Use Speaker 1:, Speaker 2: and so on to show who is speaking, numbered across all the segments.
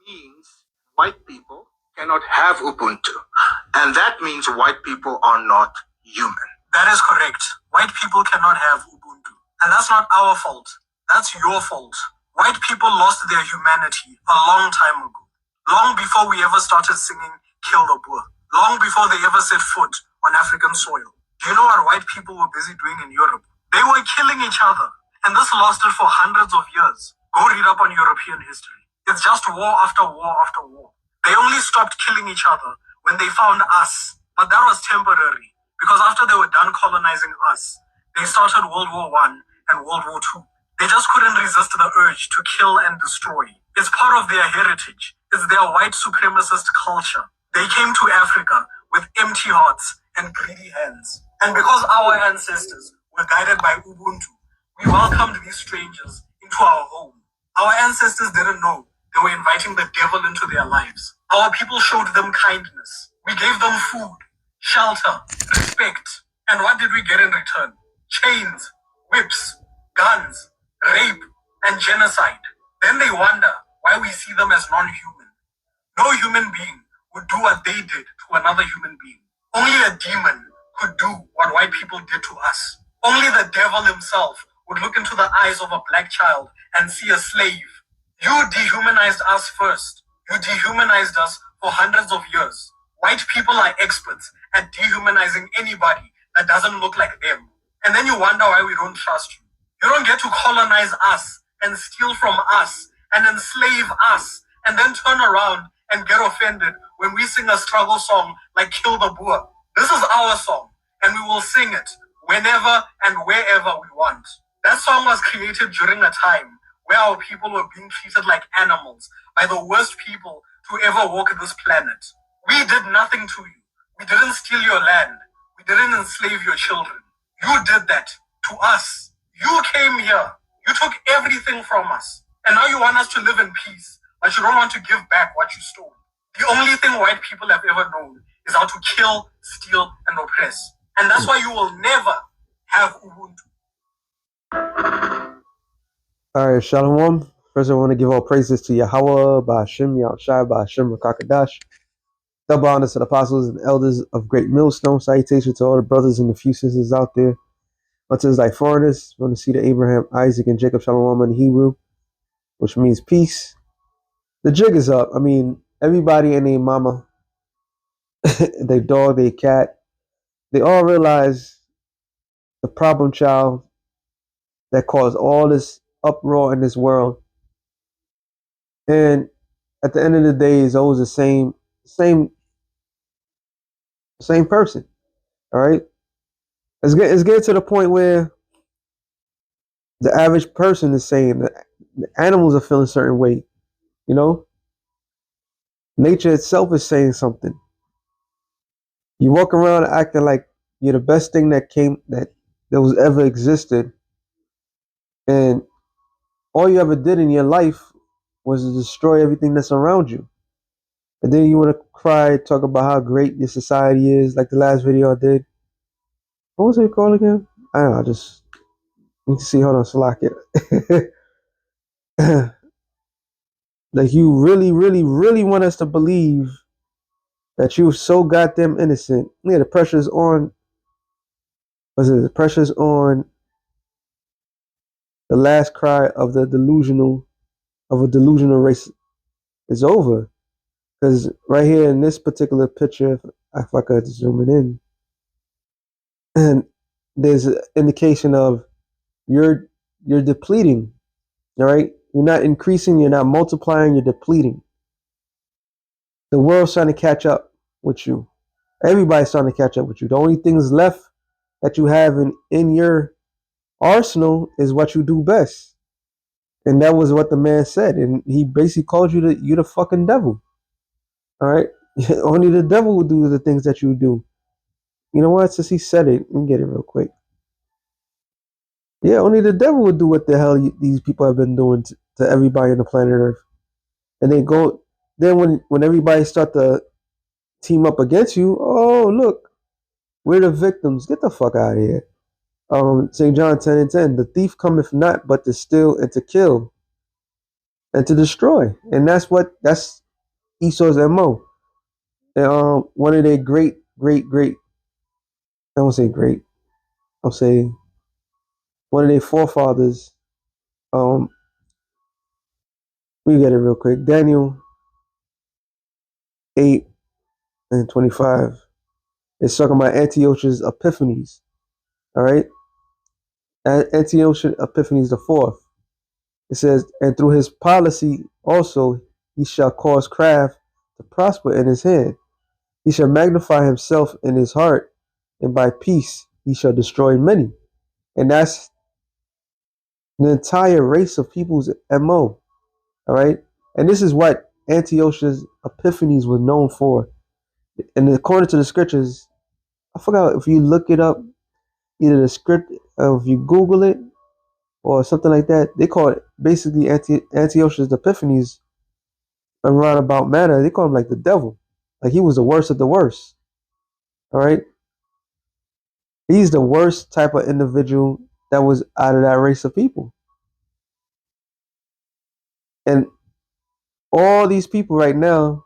Speaker 1: means white people cannot have Ubuntu. And that means white people are not human. That is correct. White people cannot have Ubuntu. And that's not our fault. That's your fault. White people lost their humanity a long time ago. Long before we ever started singing Kill the Boer. Long before they ever set foot on African soil. Do you know what white people were busy doing in Europe? They were killing each other. And this lasted for hundreds of years. Go read up on European history. It's just war after war after war. They only stopped killing each other when they found us. But that was temporary. Because after they were done colonizing us, they started World War I and World War II. They just couldn't resist the urge to kill and destroy. It's part of their heritage. It's their white supremacist culture. They came to Africa with empty hearts and greedy hands. And because our ancestors were guided by Ubuntu, we welcomed these strangers into our home. Our ancestors didn't know they were inviting the devil into their lives. Our people showed them kindness. We gave them food, shelter, respect. And what did we get in return? Chains, whips, guns, rape, and genocide. Then they wonder why we see them as non-human. No human being would do what they did to another human being. Only a demon could do what white people did to us. Only the devil himself would look into the eyes of a black child and see a slave. You dehumanized us first. You dehumanized us for hundreds of years. White people are experts at dehumanizing anybody that doesn't look like them. And then you wonder why we don't trust you. You don't get to colonize us and steal from us and enslave us and then turn around and get offended when we sing a struggle song like Kill the Boer. This is our song, and we will sing it whenever and wherever we want. That song was created during a time where our people were being treated like animals by the worst people to ever walk this planet. We did nothing to you. We didn't steal your land. We didn't enslave your children. You did that to us. You came here. You took everything from us. And now you want us to live in peace, but you don't want to give back what you stole. The only thing white people have ever known is how to kill, steal, and oppress. And that's why you will never have Ubuntu.
Speaker 2: All right, Shalom. First, I want to give all praises to Yahweh, Ba'ashim, Yahushai, Ba'ashim, Rakakadash. Double honors to the apostles and elders of Great Millstone. Salutation to all the brothers and the few sisters out there. Unto thy foreigners, want to see the Abraham, Isaac, and Jacob Shalom in Hebrew, which means peace. The jig is up. I mean, everybody and their mama, their dog, their cat, they all realize the problem child that caused all this uproar in this world. And at the end of the day, it's always the same person. All right. It's getting to the point where the average person is saying that the animals are feeling a certain way. You know, nature itself is saying something. You walk around acting like you're the best thing that was ever existed, and all you ever did in your life was to destroy everything that's around you. And then you want to cry, talk about how great your society is, like the last video I did. What was it called again? I don't know. I just need to see. Hold on, select it. Like you really, really, really want us to believe that you're so goddamn innocent. Yeah, the pressure's on. The pressure's on the last cry of a delusional race is over. Because right here in this particular picture, if I could zoom it in, and there's an indication of you're depleting. All right, you're not increasing, you're not multiplying, you're depleting. The world's trying to catch up with you. Everybody's trying to catch up with you. The only things left that you have in your arsenal is what you do best. And that was what the man said. And he basically called you the fucking devil. All right. Only the devil will do the things that you do. You know what? Since he said it, let me get it real quick. Yeah, only the devil would do what the hell these people have been doing to everybody on the planet Earth. And then when everybody start to team up against you, oh look, we're the victims. Get the fuck out of here. St. John 10:10. The thief cometh not but to steal and to kill. and to destroy. And that's Esau's MO. And, one of their great, I won't say great, I'll say one of their forefathers, um, we get it real quick. Daniel 8 and 25. It's talking about Antiochus Epiphanes. All right. Antiochus Epiphanes the fourth. It says, and through his policy also he shall cause craft to prosper in his hand. He shall magnify himself in his heart, and by peace he shall destroy many. And that's the entire race of people's MO. All right. And this is what Antiochus Epiphanes was known for. And according to the scriptures, I forgot if you look it up, either the script, if you Google it or something like that, they call it basically Antiochus Epiphanes in roundabout manner. They call him like the devil. Like he was the worst of the worst. All right. He's the worst type of individual that was out of that race of people. And all these people right now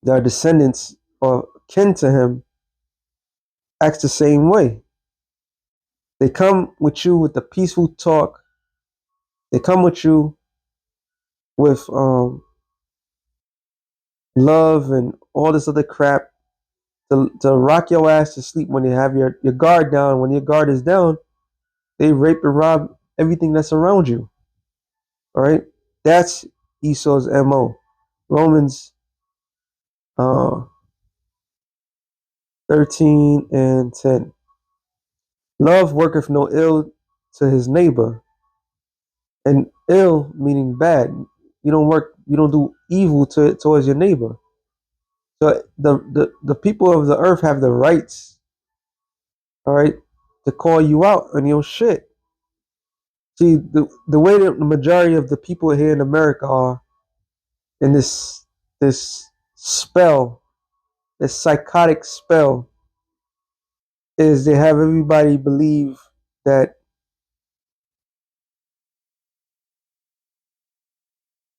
Speaker 2: that are descendants or kin to him acts the same way. They come with you with the peaceful talk. They come with you with love and all this other crap to rock your ass to sleep when you have your guard down. When your guard is down, they rape and rob everything that's around you. All right? That's Esau's MO. Romans uh, 13 and 10. Love worketh no ill to his neighbor. And ill meaning bad. You don't do evil towards your neighbor. So the people of the earth have the rights, all right, to call you out on your shit. See, the way that the majority of the people here in America are in this spell, this psychotic spell, is they have everybody believe that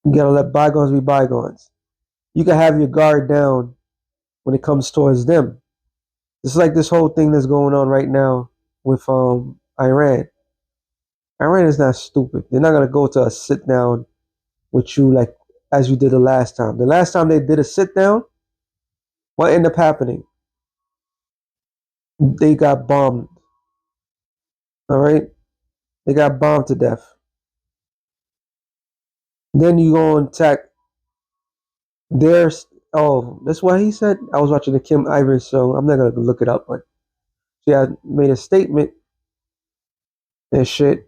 Speaker 2: you gotta let bygones be bygones. You can have your guard down when it comes towards them. It's like this whole thing that's going on right now with Iran. Iran is not stupid. They're not gonna go to a sit down with you like as you did the last time. The last time they did a sit down, what ended up happening? They got bombed. All right, they got bombed to death. Then you go and attack there's oh, that's why he said. I was watching the Kim Iver show. I'm not gonna look it up, but she had made a statement and shit.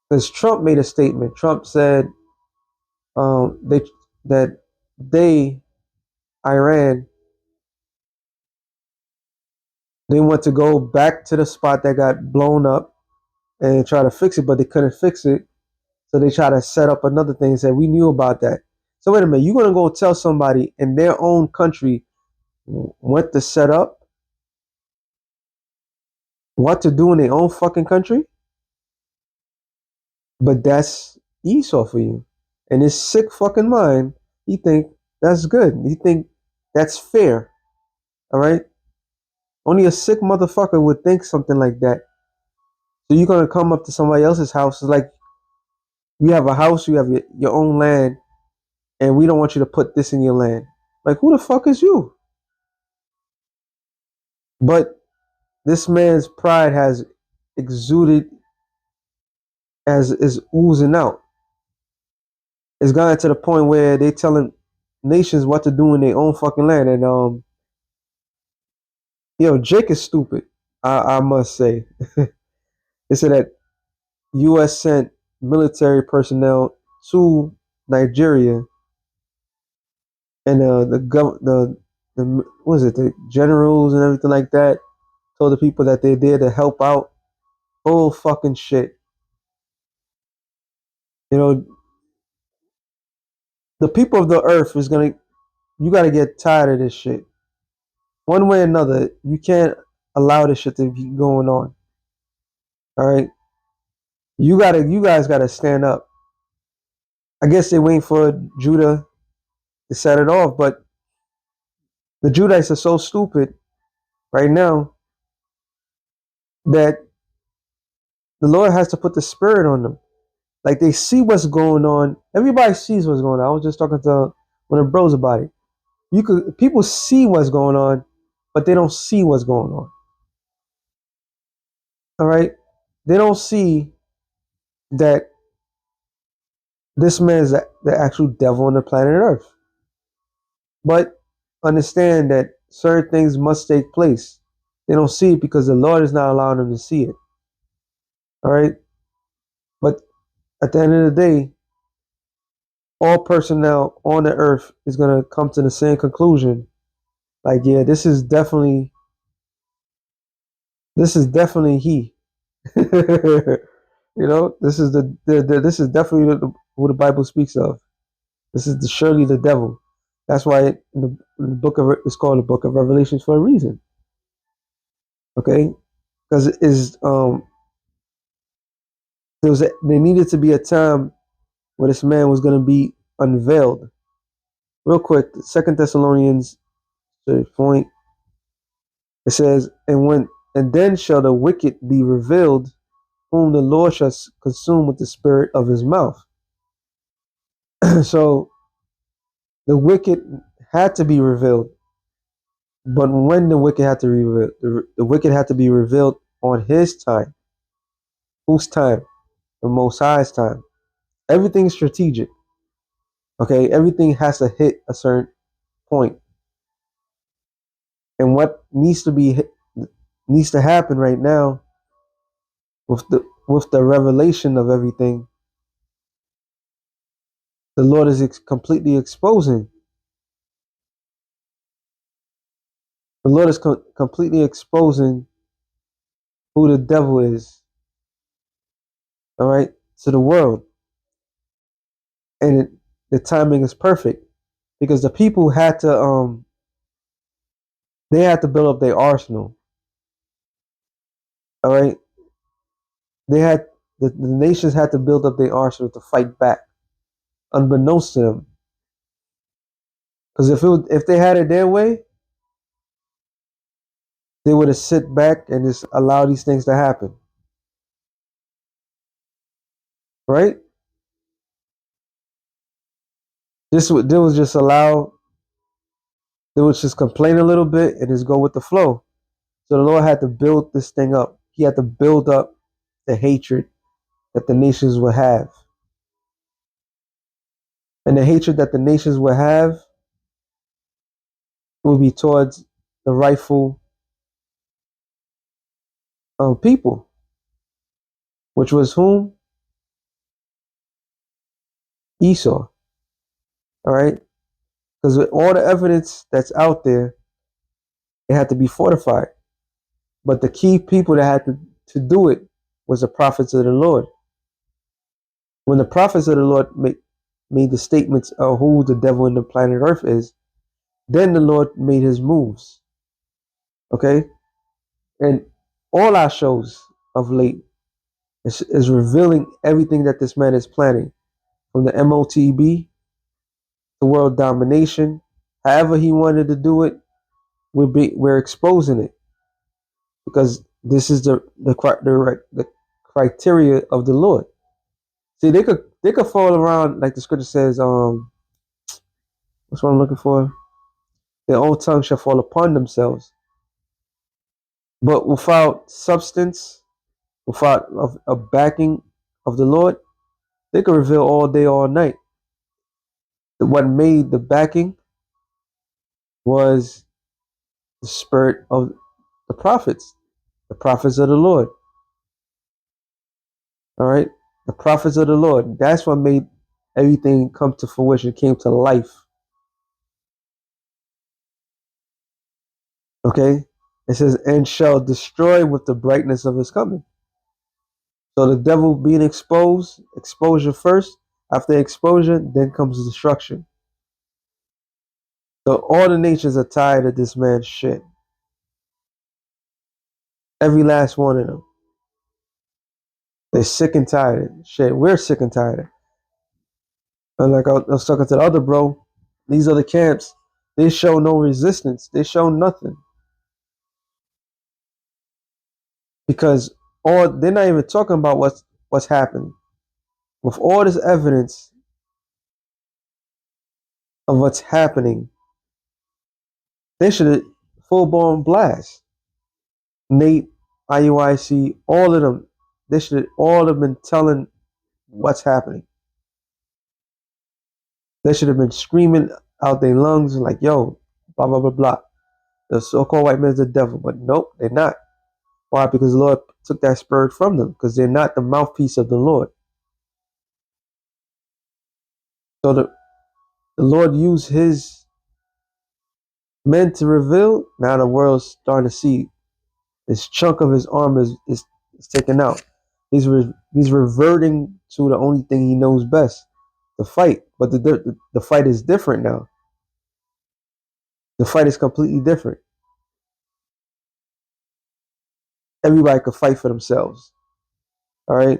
Speaker 2: Because Trump made a statement. Trump said they that they Iran they want to go back to the spot that got blown up and try to fix it, but they couldn't fix it. So they try to set up another thing and say we knew about that. So wait a minute, you're gonna go tell somebody in their own country what to set up, what to do in their own fucking country? But that's Esau for you. And his sick fucking mind, he think that's good. He think that's fair. All right? Only a sick motherfucker would think something like that. So you're gonna come up to somebody else's house. It's like you have a house, you have your own land, and we don't want you to put this in your land. Like who the fuck is you? But this man's pride has exuded as is oozing out. It's gotten to the point where they telling nations what to do in their own fucking land. And Jake is stupid. I must say. They said that U.S. sent military personnel to Nigeria, and the what was it, the generals and everything like that told the people that they're there to help out. Full fucking shit. You know, the people of the earth is gonna. You gotta get tired of this shit. One way or another, you can't allow this shit to be going on. All right, you guys gotta stand up. I guess they're waiting for Judah to set it off, but the Judites are so stupid right now that the Lord has to put the spirit on them. Like they see what's going on. Everybody sees what's going on. I was just talking to one of the bros about it. People see what's going on, but they don't see what's going on. All right? They don't see that this man is the actual devil on the planet Earth. But understand that certain things must take place. They don't see it because the Lord is not allowing them to see it. All right? But at the end of the day, all personnel on the earth is going to come to the same conclusion. Like, yeah, this is definitely he. This is this is definitely who the Bible speaks of. This is surely the devil. That's why in the book of it's called the book of Revelations for a reason. Okay, because it is there needed to be a time where this man was going to be unveiled. Real quick, Second Thessalonians point. It says, and then shall the wicked be revealed, whom the Lord shall consume with the spirit of his mouth. So the wicked had to be revealed, but when the wicked had to be revealed, the wicked had to be revealed on his time. Whose time? The Most High's time. Everything's strategic. Okay, everything has to hit a certain point, and what needs to happen right now with the revelation of everything, the Lord is completely exposing. The Lord is completely exposing who the devil is. All right, to the world, and the timing is perfect because the people had to they had to build up their arsenal. All right, they had the nations had to build up their arsenal to fight back, unbeknownst to them. Because if they had it their way, they would have sit back and just allow these things to happen. Right? They would just allow. They would just complain a little bit and just go with the flow. So the Lord had to build this thing up. He had to build up the hatred that the nations would have. And the hatred that the nations would have will be towards the rightful people, which was whom? Esau. All right? Because with all the evidence that's out there, it had to be fortified. But the key people that had to do it was the prophets of the Lord. When the prophets of the Lord made the statements of who the devil in the planet Earth is, then the Lord made his moves. Okay? And all our shows of late is revealing everything that this man is planning. From the MOTB to world domination, however he wanted to do it, we're exposing it because this is the criteria of the Lord. See, they could fall around like the scripture says. What's what I'm looking for? Their own tongue shall fall upon themselves, but without substance, without a backing of the Lord, they could reveal all day, all night. What made the backing was the spirit of the prophets of the Lord. All right, the prophets of the Lord. That's what made everything come to fruition, came to life. Okay, it says, "And shall destroy with the brightness of his coming." So the devil being exposed, exposure first. After exposure, then comes destruction. So all the nations are tired of this man's shit. Every last one of them. They're sick and tired of shit. We're sick and tired. And like I was talking to the other bro, these other camps, they show no resistance. They show nothing because all they're not even talking about what's happening. With all this evidence of what's happening, they should have full blown blast. Nate, IUIC, all of them, they should all have been telling what's happening. They should have been screaming out their lungs like, yo, blah, blah, blah, blah. The so-called white man's the devil. But nope, they're not. Why? Because the Lord took that spirit from them because they're not the mouthpiece of the Lord. So the Lord used his men to reveal. Now the world's starting to see this chunk of his arm is taken out. He's reverting to the only thing he knows best, the fight. But the fight is different now. The fight is completely different. Everybody could fight for themselves. All right.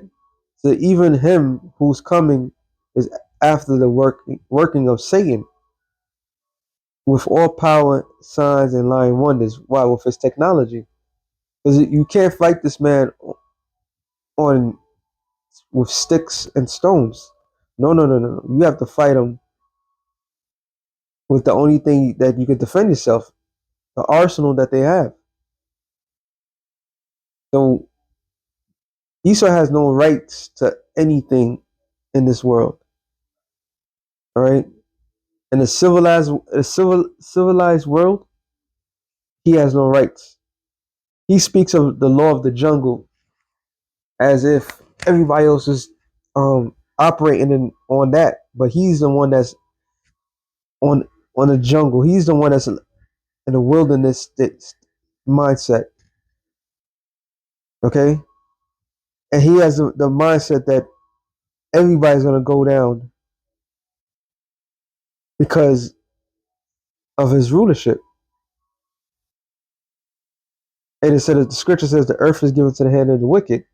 Speaker 2: So even him who's coming is after the working of Satan with all power, signs, and lying wonders. Why? With his technology. Because you can't fight this man on with sticks and stones. No, no, no, no, no. You have to fight him with the only thing that you can defend yourself, the arsenal that they have. So Esau has no rights to anything in this world. All right. In a civilized world, he has no rights. He speaks of the law of the jungle as if everybody else is operating on that, but he's the one that's on the jungle. He's the one that's in the wilderness mindset. Okay, and he has the mindset that everybody's gonna go down because of his rulership. And it said that the scripture says the earth is given to the hand of the wicked,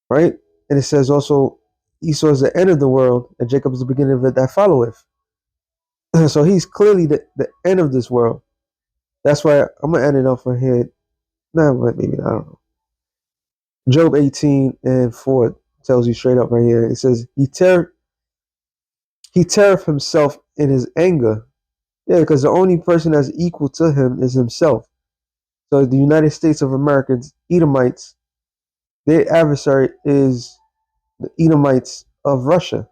Speaker 2: right? And it says also Esau is the end of the world, and Jacob is the beginning of it that followeth. So he's clearly the end of this world. That's why I'm gonna end it off on here. No, maybe I don't know. Job 18:4 tells you straight up right here. It says he teareth himself in his anger. Yeah, because the only person that's equal to him is himself. So the United States of Americans, Edomites, their adversary is the Edomites of Russia.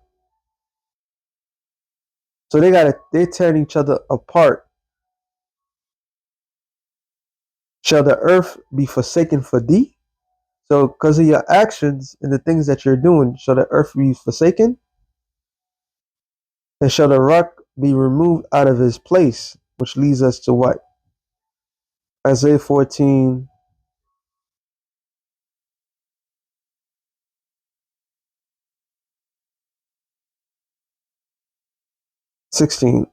Speaker 2: So they're tearing each other apart. Shall the earth be forsaken for thee? So because of your actions and the things that you're doing, shall the earth be forsaken? And shall the rock be removed out of his place? Which leads us to what? Isaiah 14, 16.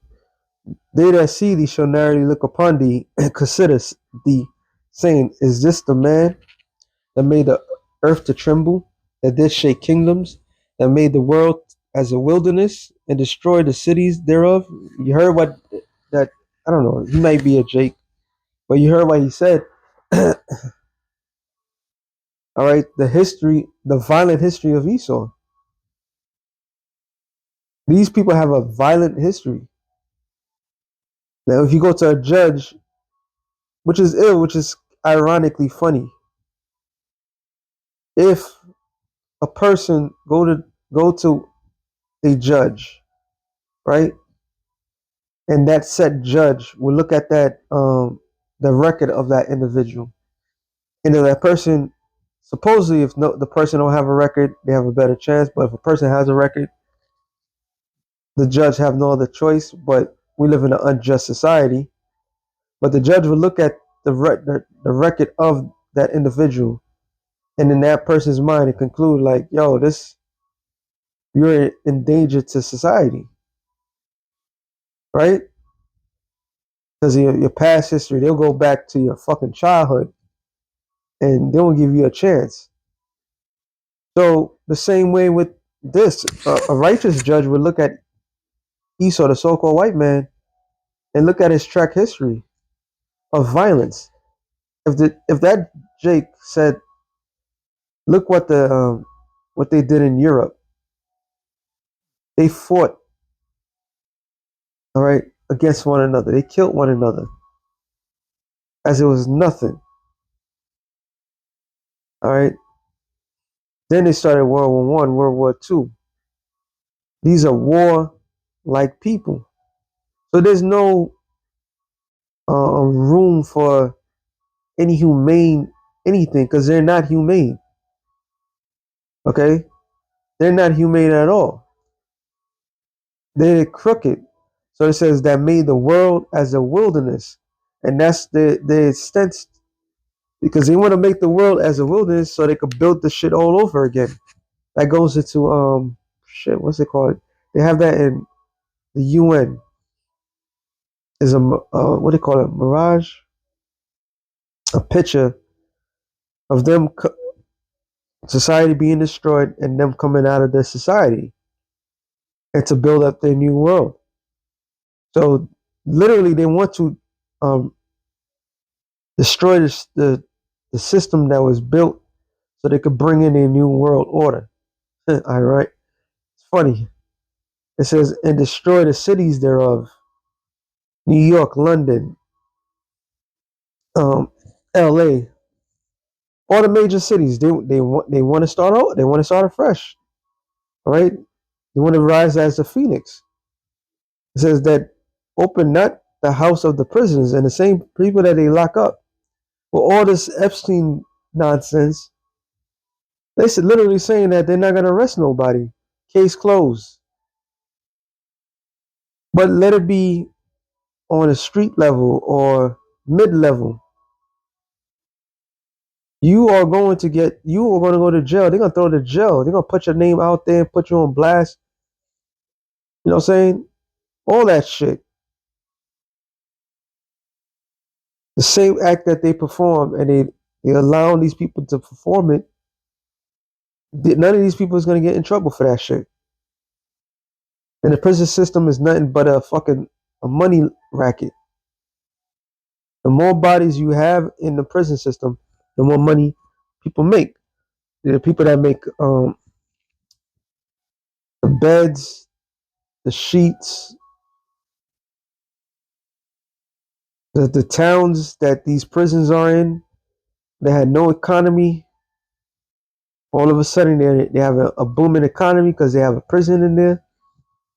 Speaker 2: They that see thee shall narrowly look upon thee and consider thee, saying, is this the man that made the earth to tremble, that did shake kingdoms, that made the world as a wilderness and destroyed the cities thereof? You heard what that, I don't know, he might be a Jake, but you heard what he said. All right, the violent history of Esau. These people have a violent history. Now, if you go to a judge, which is ill, which is ironically funny, if a person go to a judge, right, and that said judge will look at that the record of that individual, and if that person supposedly, if no, the person don't have a record, they have a better chance. But if a person has a record, the judge have no other choice. But we live in an unjust society. But the judge will look at the record of that individual, and in that person's mind, and conclude like, yo, this, you're in danger to society, right? Because your past history, they'll go back to your fucking childhood, and they won't give you a chance. So the same way with a righteous judge would look at Esau, the so-called white man, and look at his track history of violence. If that Jake said, look what they did in Europe. They fought, all right, against one another. They killed one another as it was nothing. All right. Then they started World War One, World War Two. These are war-like people. So there's no room for any humane anything because they're not humane. Okay, they're not humane at all. They're crooked. So it says that made the world as a wilderness, and that's the extent because they want to make the world as a wilderness so they could build the shit all over again. That goes into shit. What's it called? They have that in the UN. Is a what do you call it? Mirage. A picture of them society being destroyed and them coming out of their society and to build up their new world. So literally, they want to um, destroy the system that was built so they could bring in a new world order. All right, it's funny. It says and destroy the cities thereof, New York, London, um, L.A., all the major cities. They want to start out. They want to start afresh. All right, they want to rise as a phoenix. It says that open not the house of the prisoners and the same people that they lock up. Well, all this Epstein nonsense, they said literally saying that they're not going to arrest nobody. Case closed. But let it be on a street level or mid level. You are going to go to jail. They're going to throw you to jail. They're going to put your name out there and put you on blast. You know what I'm saying? All that shit. The same act that they perform and they allowing these people to perform it. None of these people is going to get in trouble for that shit. And the prison system is nothing but a money racket. The more bodies you have in the prison system, the more money people make. The people that make the beds, the sheets, the towns that these prisons are in, they had no economy. All of a sudden, they have a booming economy because they have a prison in there.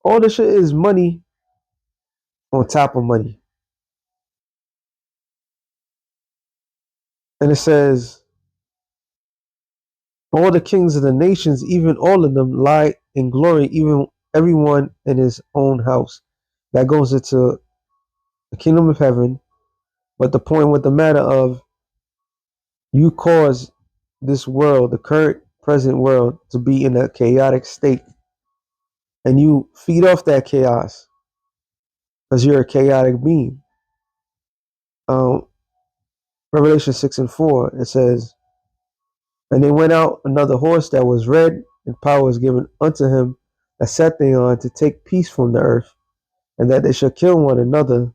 Speaker 2: All this shit is money on top of money. And it says, all the kings of the nations, even all of them, lie in glory, even everyone in his own house. That goes into the kingdom of heaven. But the point with the matter of you cause this world, the current present world, to be in a chaotic state. And you feed off that chaos because you're a chaotic being. Um, Revelation 6:4, it says, and they went out another horse that was red, and power was given unto him that sat thereon to take peace from the earth, and that they should kill one another.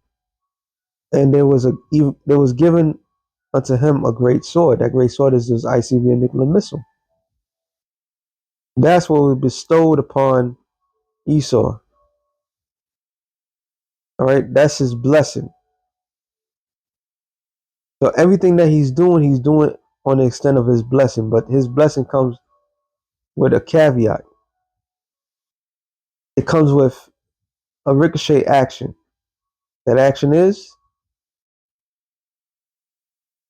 Speaker 2: And there was given unto him a great sword. That great sword is this ICBM nuclear missile. That's what was bestowed upon Esau. All right, that's his blessing. So everything that he's doing on the extent of his blessing, but his blessing comes with a caveat. It comes with a ricochet action. That action is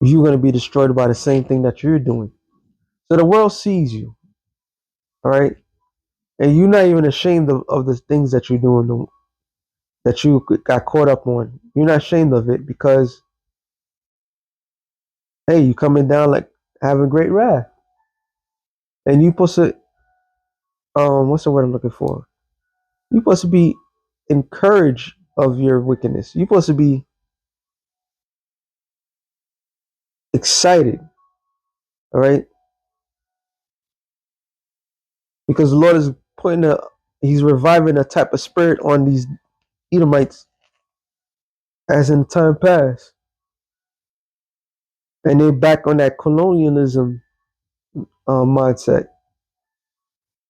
Speaker 2: you're going to be destroyed by the same thing that you're doing. So the world sees you, all right, and you're not even ashamed of the things that you're doing, that you got caught up on. You're not ashamed of it because, hey, you coming down like having great wrath, and you supposed to, what's the word I'm looking for? You supposed to be encouraged of your wickedness. You supposed to be excited, all right, because the Lord is he's reviving a type of spirit on these Edomites as in time past. And they're back on that colonialism mindset.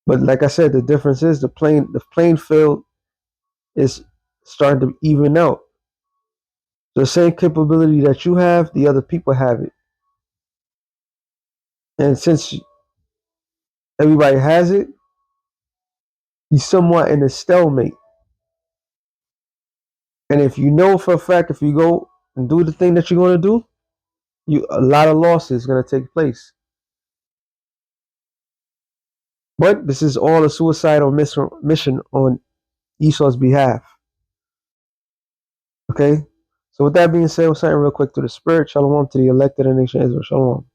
Speaker 2: But like I said, the difference is the playing field is starting to even out. The same capability that you have, the other people have it. And since everybody has it, you're somewhat in a stalemate. And if you know for a fact, if you go and do the thing that you're going to do, a lot of losses going to take place. But this is all a suicidal mission on Esau's behalf. Okay? So with that being said, we're saying real quick to the spirit. Shalom to the elected and nation Israel. Shalom.